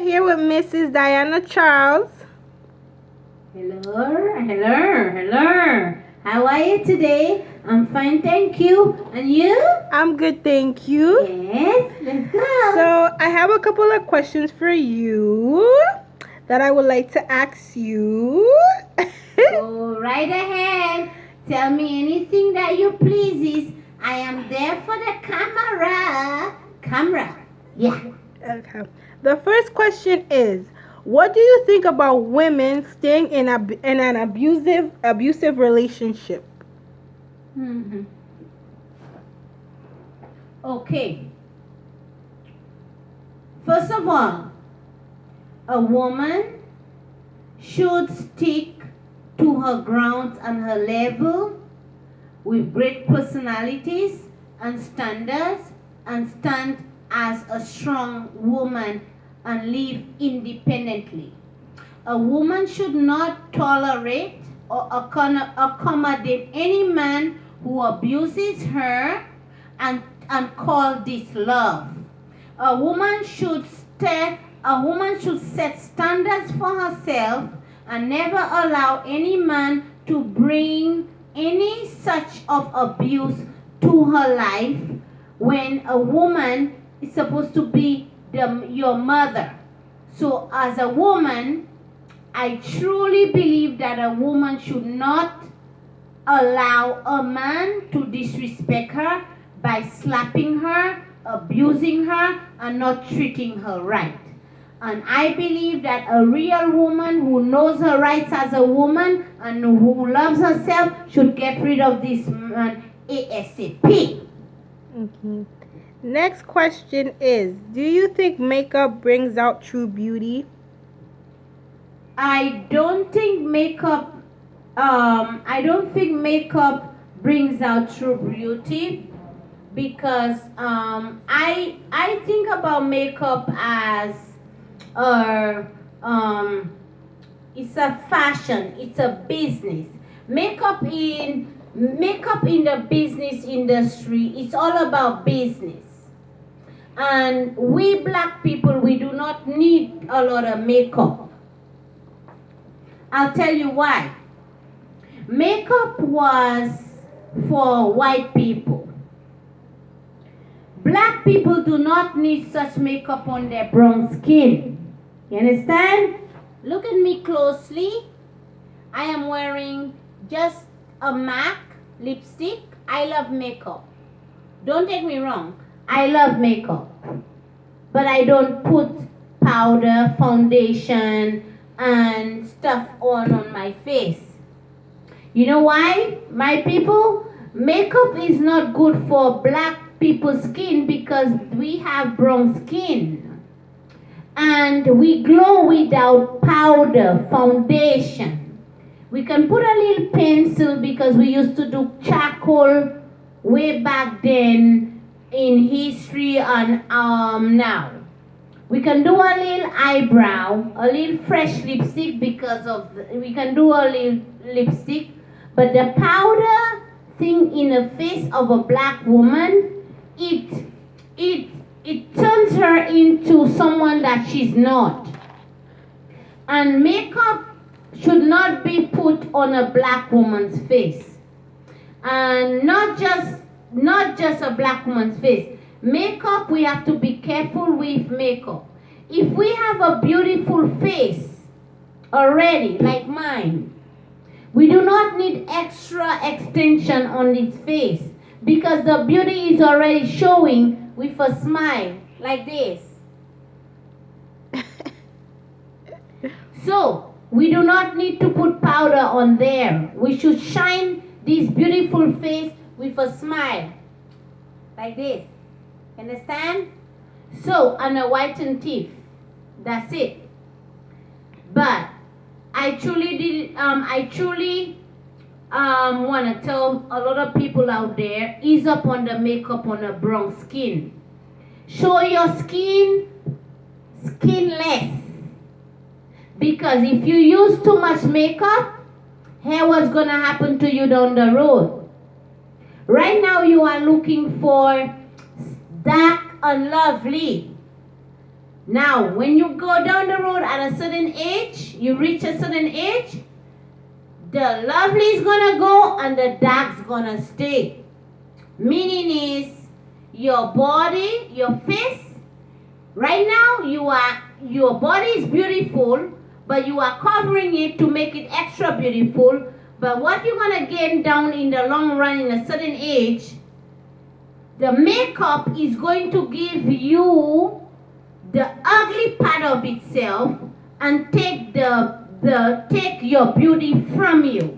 Here with Mrs. Diana Charles. Hello. How are you today? I'm fine, thank you. And you? I'm good, thank you. Yes, let's go. So, I have a couple of questions for you that I would like to ask you. Go right ahead. Tell me anything that you pleases. I am there for the camera. Yeah. Okay. The first question is, what do you think about women staying in an abusive relationship? Mm-hmm. Okay. First of all, a woman should stick to her grounds and her level with great personalities and standards and stand as a strong woman and live independently. A woman should not tolerate or accommodate any man who abuses her and call this love. A woman should set standards for herself and never allow any man to bring any such of abuse to her life when a woman is supposed to be your mother. So as a woman, I truly believe that a woman should not allow a man to disrespect her by slapping her, abusing her, and not treating her right. And I believe that a real woman who knows her rights as a woman and who loves herself should get rid of this man ASAP. Okay. Next question is, do you think makeup brings out true beauty? I don't think makeup brings out true beauty because I think about makeup as it's a fashion, it's a business. Makeup in the business industry, it's all about business. And we black people, we do not need a lot of makeup. I'll tell you why. Makeup was for white people. Black people do not need such makeup on their brown skin. You understand? Look at me closely. I am wearing just a MAC lipstick. I love makeup. Don't take me wrong. I love makeup. But I don't put powder, foundation, and stuff on my face. You know why, my people? Makeup is not good for black people's skin because we have brown skin. And we glow without powder, foundation. We can put a little pencil because we used to do charcoal way back then in history and now. We can do a little eyebrow, a little fresh lipstick we can do a little lipstick, but the powder thing in the face of a black woman, it turns her into someone that she's not. And makeup should not be put on a black woman's face. And not just a black woman's face. Makeup, we have to be careful with makeup. If we have a beautiful face already, like mine, we do not need extra extension on its face because the beauty is already showing with a smile like this. So, we do not need to put powder on there. We should shine this beautiful face with a smile like this. Understand? So, and a whitened teeth. That's it. But I truly want to tell a lot of people out there, ease up on the makeup on a brown skin. Show your skinless. Because if you use too much makeup, hair what's going to happen to you down the road. Right now you are looking for dark and lovely. Now, when you go down the road at a certain age, you reach a certain age, the lovely is gonna go and the dark's gonna stay. Meaning is your body, your face. Right now, your body is beautiful, but you are covering it to make it extra beautiful. But what you're gonna gain down in the long run in a certain age, the makeup is going to give you the ugly part of itself and take take your beauty from you.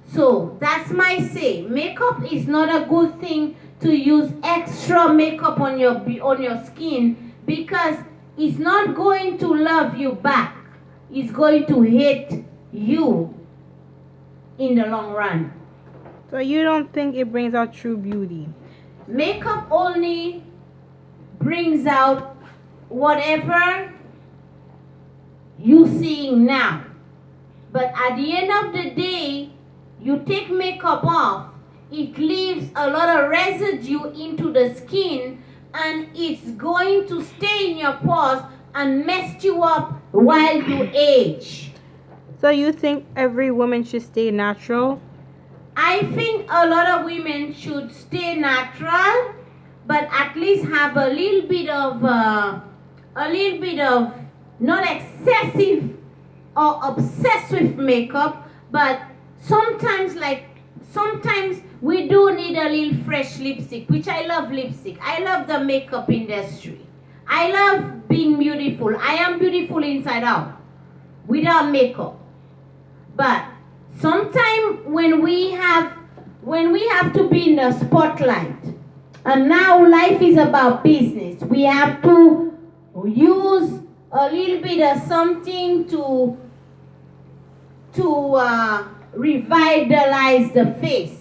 So that's my say. Makeup is not a good thing to use extra makeup on your skin, because it's not going to love you back. It's going to hate you in the long run. So you don't think it brings out true beauty? Makeup only brings out whatever you seeing now. But at the end of the day, you take makeup off, it leaves a lot of residue into the skin, and it's going to stay in your pores and mess you up while you age. So you think every woman should stay natural? I think a lot of women should stay natural, but at least have a little bit of not excessive or obsessed with makeup, but sometimes we do need a little fresh lipstick, which I love lipstick. I love the makeup industry. I love being beautiful. I am beautiful inside out without makeup. But sometimes when we have to be in the spotlight, and now life is about business, we have to use a little bit of something to revitalize the face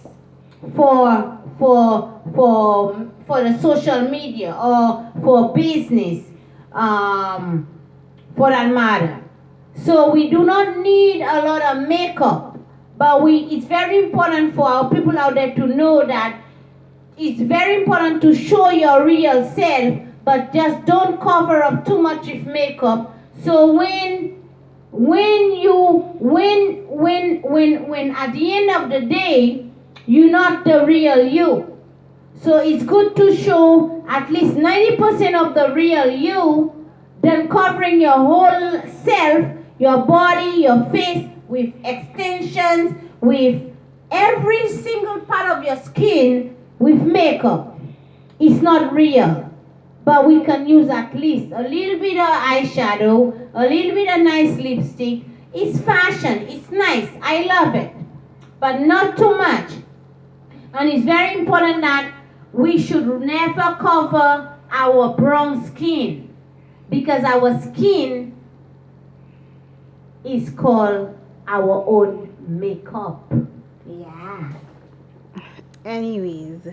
for the social media or for business, for that matter. So we do not need a lot of makeup, but it's very important for our people out there to know that it's very important to show your real self, but just don't cover up too much with makeup. So when at the end of the day, you're not the real you. So it's good to show at least 90% of the real you, then covering your whole self, your body, your face, with extensions, with every single part of your skin with makeup. It's not real. But we can use at least a little bit of eyeshadow, a little bit of nice lipstick. It's fashion. It's nice. I love it. But not too much. And it's very important that we should never cover our brown skin, because our skin is called our own makeup. Yeah. Anyways.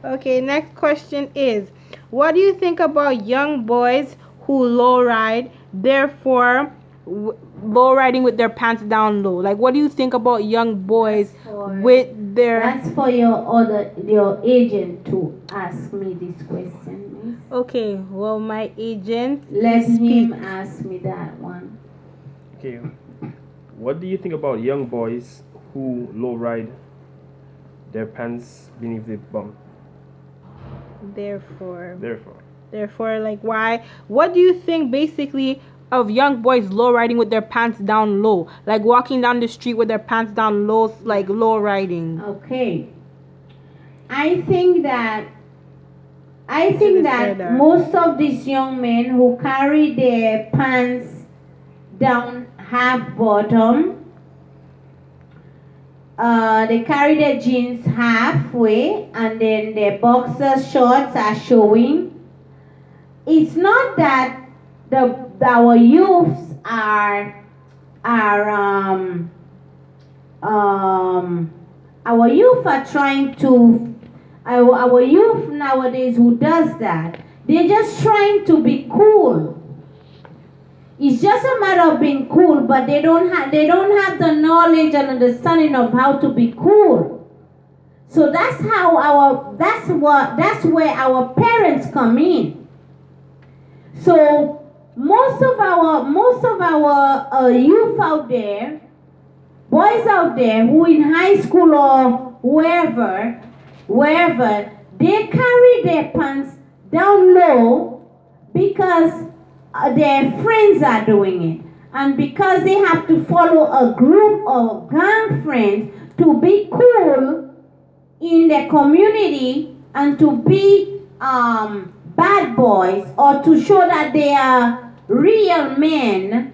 Okay, next question is, what do you think about young boys who lowride, therefore lowriding with their pants down low? Like, what do you think about young boys with their... That's for your agent to ask me this question, miss. Okay, well, my agent... Let him ask me that one. Okay, what do you think about young boys who lowride their pants beneath the bum? Therefore, Therefore, like, why? What do you think basically of young boys low riding with their pants down low, like walking down the street with their pants down low, like low riding? Okay, I think that most of these young men who carry their pants down half bottom, they carry their jeans halfway, and then their boxer shorts are showing. It's not that our youths our youth are trying to, our youth nowadays who does that, they're just trying to be cool. It's just a matter of being cool, but they don't have the knowledge and understanding of how to be cool. So that's where our parents come in. So most of our youth out there, boys out there who in high school or wherever, they carry their pants down low because their friends are doing it. And because they have to follow a group of gang friends to be cool in the community and to be bad boys or to show that they are real men,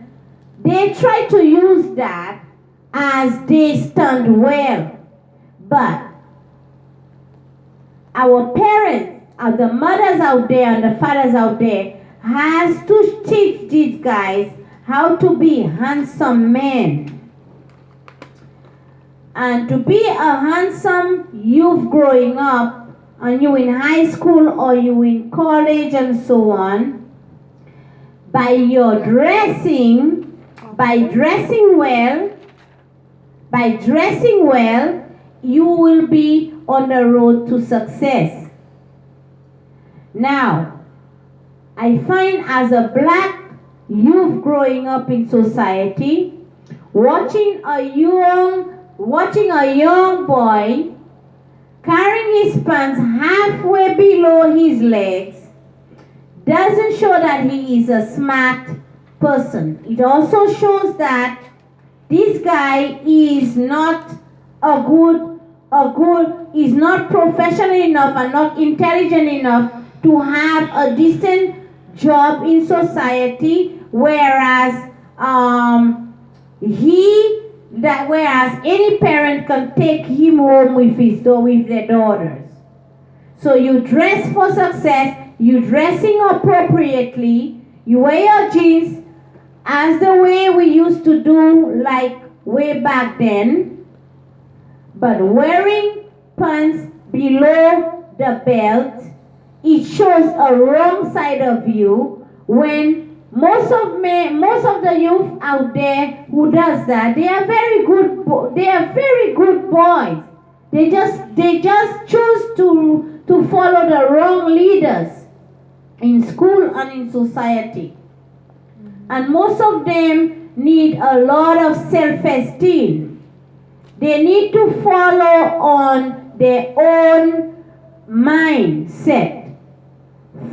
they try to use that as they stand well. But our parents, the mothers out there and the fathers out there, has to teach these guys how to be handsome men. And to be a handsome youth growing up, and you in high school or you in college and so on, by your dressing, by dressing well, you will be on the road to success. Now, I find as a black youth growing up in society, watching a young boy carrying his pants halfway below his legs doesn't show that he is a smart person. It also shows that this guy is not is not professional enough and not intelligent enough to have a decent job in society, whereas any parent can take him home with their daughters. So you dress for success, you dressing appropriately, you wear your jeans as the way we used to do like way back then, but wearing pants below the belt, it shows a wrong side of you. When most of the youth out there who does that, they are very good boys. They just choose to follow the wrong leaders in school and in society. And most of them need a lot of self-esteem. They need to follow on their own mindset.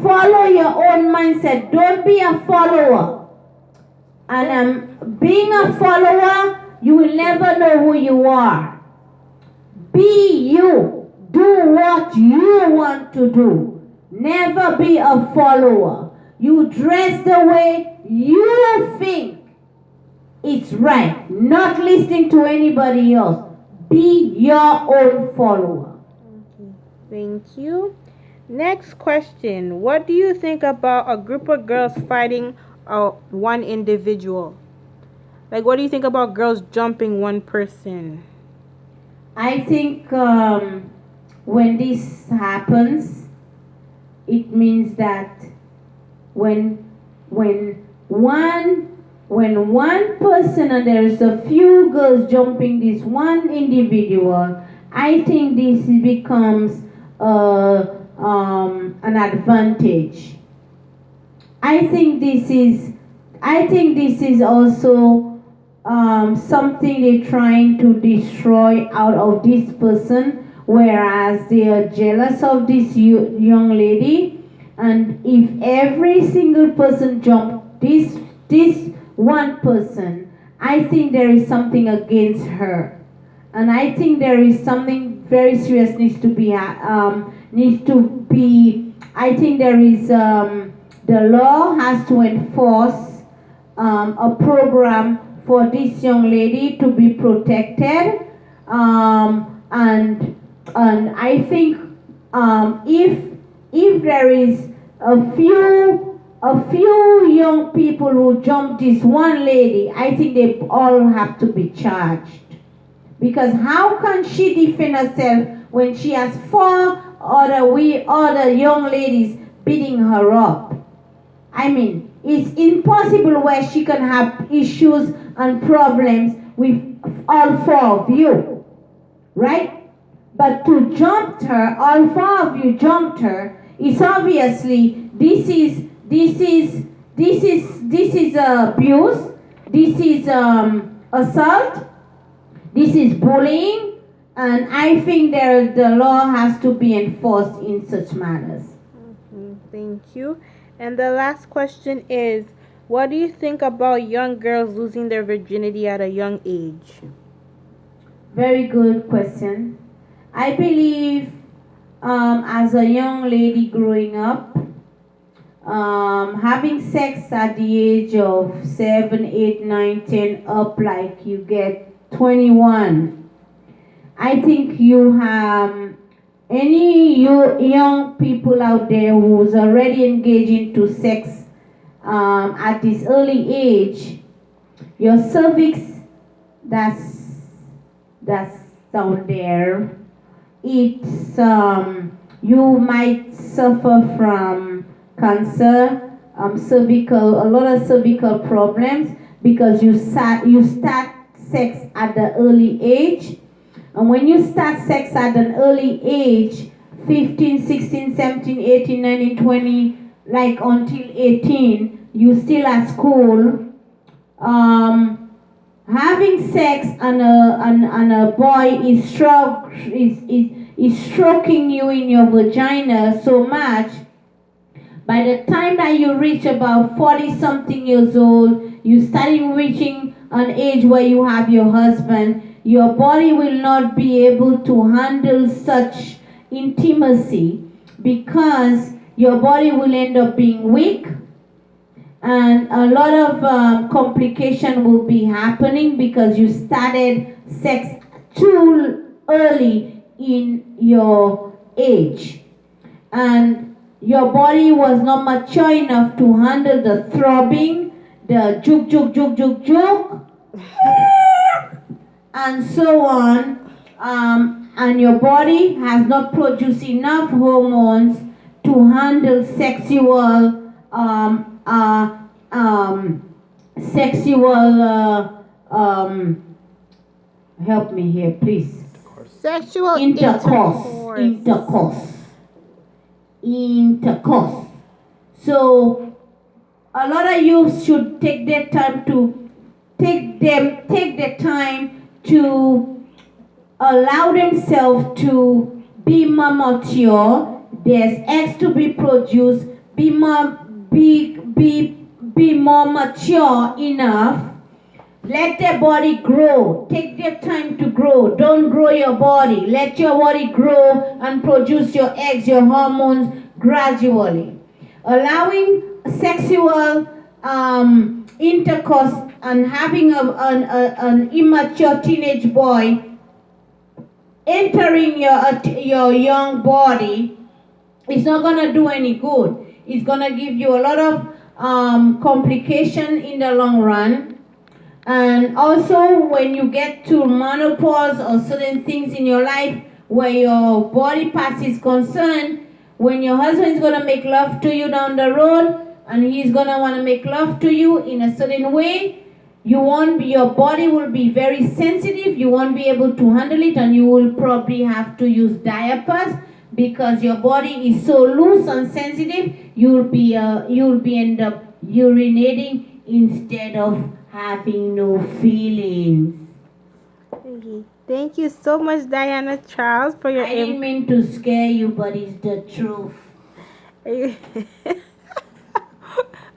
Follow your own mindset. Don't be a follower. And being a follower, you will never know who you are. Be you. Do what you want to do. Never be a follower. You dress the way you think it's right. Not listening to anybody else. Be your own follower. Okay. Thank you. Next question. What do you think about a group of girls fighting one individual? Like, what do you think about girls jumping one person? I think when this happens, it means that when one person and there is a few girls jumping this one individual, I think this becomes an advantage. I think this is also something they're trying to destroy out of this person, whereas they are jealous of this young lady. And if every single person jumped this one person, I think there is something against her. And I think there is something very serious needs to be, I think there is, the law has to enforce a program for this young lady to be protected. And I think if there is a few young people who jump this one lady, I think they all have to be charged. Because how can she defend herself when she has four other young ladies beating her up? I mean, it's impossible where she can have issues and problems with all four of you, right? But all four of you jumped her, it's obviously this This is abuse. This is assault. This is bullying, and I think the law has to be enforced in such matters. Thank you. And the last question is, what do you think about young girls losing their virginity at a young age? Very good question. I believe as a young lady growing up, having sex at the age of 7, 8, 9, 10, up like you get 21, I think you have any young people out there who's already engaged into sex at this early age, your cervix, that's down there. It's you might suffer from cancer, cervical, a lot of cervical problems because you start sex at the early age. And when you start sex at an early age, 15, 16, 17, 18, 19, 20, like until 18, you still at school. Having sex and a boy is stroking you in your vagina so much. By the time that you reach about 40 something years old, you starting reaching an age where you have your husband, your body will not be able to handle such intimacy because your body will end up being weak, and a lot of complication will be happening because you started sex too early in your age, and your body was not mature enough to handle the throbbing, the juk juk juk juk juk, and so on, and your body has not produced enough hormones to handle sexual help me here please. Sexual intercourse. So a lot of youth should take their time to take the time to allow themselves to be more mature. There's eggs to be produced. Be more mature enough. Let their body grow. Take their time to grow. Don't grow your body. Let your body grow and produce your eggs, your hormones gradually. Allowing sexual intercourse and having an immature teenage boy entering your young body is not going to do any good. It's going to give you a lot of complication in the long run. And also, when you get to menopause or certain things in your life where your body parts is concerned, when your husband is going to make love to you down the road and he's going to want to make love to you in a certain way, your body will be very sensitive. You won't be able to handle it, and you will probably have to use diapers because your body is so loose and sensitive. You'll be end up urinating instead of having no feelings. Thank you so much, Diana Charles, for your. I didn't mean to scare you, but it's the truth.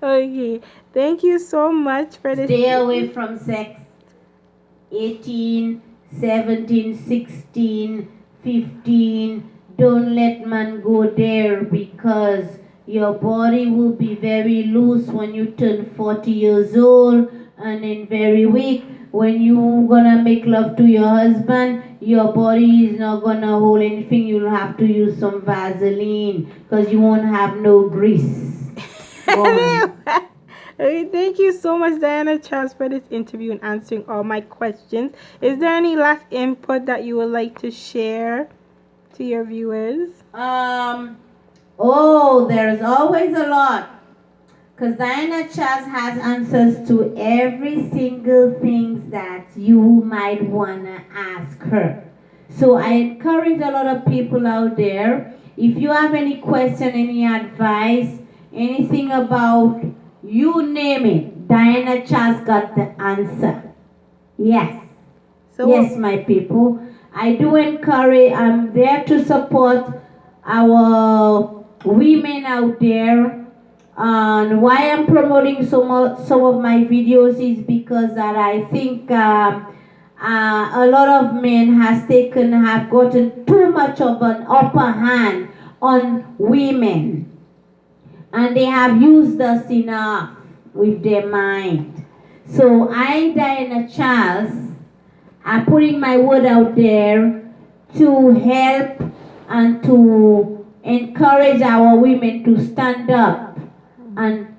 Okay. Thank you so much for this. Stay away from sex. 18, 17, 16, 15. Don't let man go there because your body will be very loose when you turn 40 years old and then very weak. When you're gonna make love to your husband, your body is not gonna hold anything. You'll have to use some Vaseline because you won't have no grease. Okay, thank you so much, Diana Charles, for this interview and answering all my questions. Is there any last input that you would like to share to your viewers? There's always a lot. Because Diana Charles has answers to every single thing that you might want to ask her. So I encourage a lot of people out there, if you have any question, any advice, anything about, you name it, Diana Charles got the answer. Yes. So Yes, my people. I do encourage, I'm there to support our women out there. And why I'm promoting some of my videos is because that I think a lot of men have gotten too much of an upper hand on women, and they have used us enough with their mind. So I, Diana Charles, I'm putting my word out there to help and to encourage our women to stand up and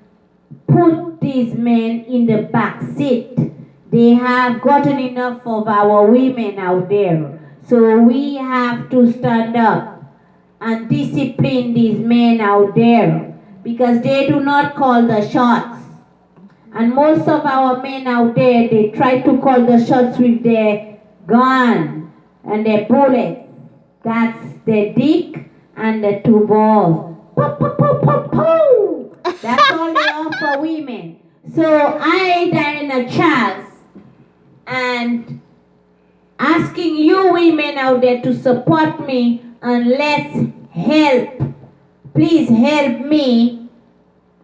put these men in the back seat. They have gotten enough of our women out there. So we have to stand up and discipline these men out there, because they do not call the shots. And most of our men out there, they try to call the shots with their gun and their bullets. That's the dick and the two balls. Poo, poo, poo, poo, poo. That's all they offer women. So I, Diana Charles, and asking you women out there to support me, and let's help. Please help me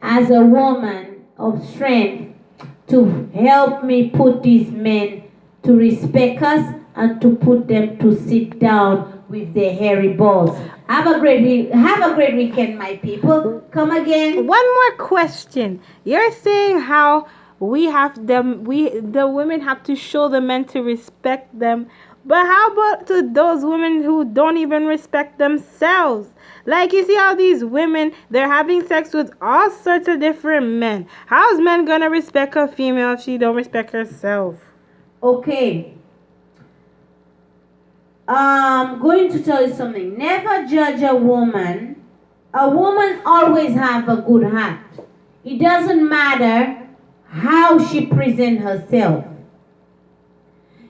as a woman of strength to help me put these men to respect us and to put them to sit down with their hairy balls. Have a great weekend, my people. Come again. one more question. You're saying how the women have to show the men to respect them. But how about to those women who don't even respect themselves? Like, you see how these women, they're having sex with all sorts of different men. How's men gonna respect a female if she don't respect herself? Okay. I'm going to tell you something. Never judge a woman. A woman always have a good heart. It doesn't matter how she presents herself.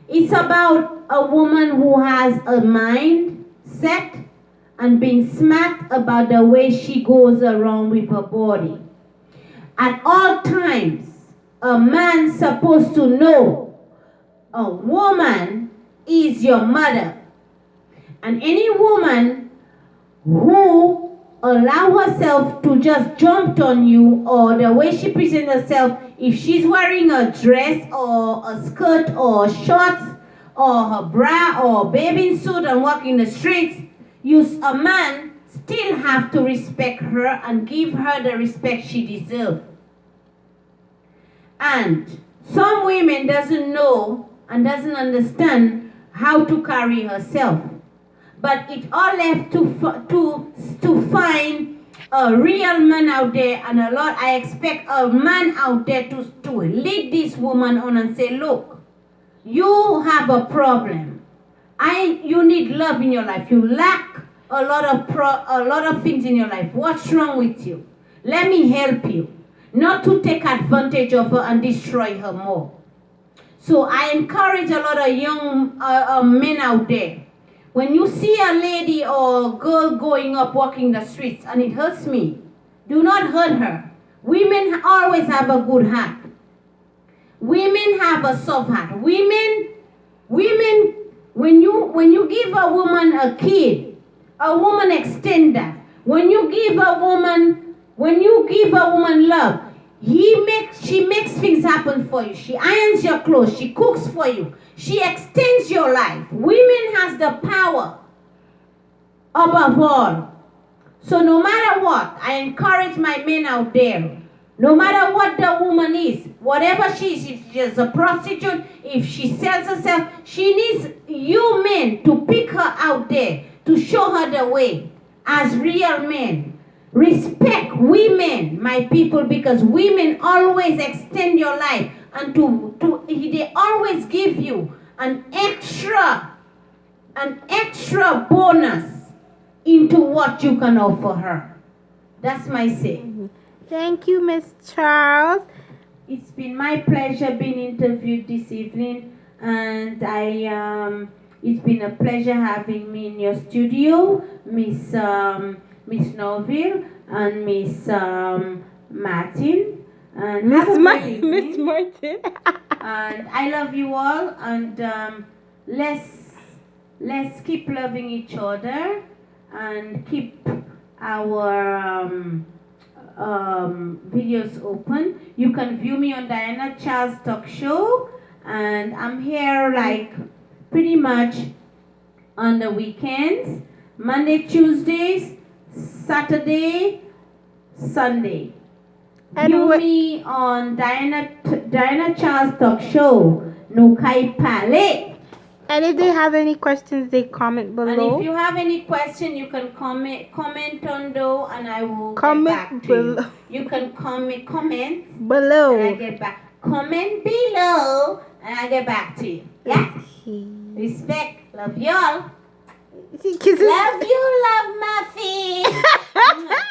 It's about a woman who has a mind set and being smart about the way she goes around with her body. At all times, a man's supposed to know a woman is your mother. And any woman who allow herself to just jump on you, or the way she presents herself, if she's wearing a dress or a skirt or shorts or her bra or bathing suit and walking the streets, a man still have to respect her and give her the respect she deserves. And some women doesn't know and doesn't understand how to carry herself. But it all left to find a real man out there, and I expect a man out there to lead this woman on and say, look, you have a problem. You need love in your life. You lack a lot of things in your life. What's wrong with you? Let me help you. Not to take advantage of her and destroy her more. So I encourage a lot of young men out there. When you see a lady or girl going up walking the streets and it hurts me, do not hurt her. Women always have a good heart. Women have a soft heart. Women, when you give a woman a kid, a woman extend that. When you give a woman love, she makes things happen for you. She irons your clothes. She cooks for you. She extends your life. Women has the power above all. So no matter what, I encourage my men out there. No matter what the woman is, whatever she is, if she's a prostitute, if she sells herself, she needs you men to pick her out there, to show her the way as real men. Respect women, my people, because women always extend your life, and they always give you an extra bonus into what you can offer her. That's my say. Thank you, Miss Charles. It's been my pleasure being interviewed this evening, and it's been a pleasure having me in your studio, Miss Miss Norville and Miss Martin. And Miss have a great evening. Miss Martin. And I love you all. And let's keep loving each other and keep our videos open. You can view me on Diana Charles Talk Show, and I'm here like pretty much on the weekends, Monday, Tuesdays, Saturday, Sunday. And View me on Diana Charles Talk Show, Nukai Pale. And if they have any questions, they comment below. And if you have any question, you can comment on though, and I will Comment get back to below. you. You can comment Below. and I get back. Comment below, and I get back to you. Yeah. Respect. Love y'all. Kisses. Love you. Love my feet.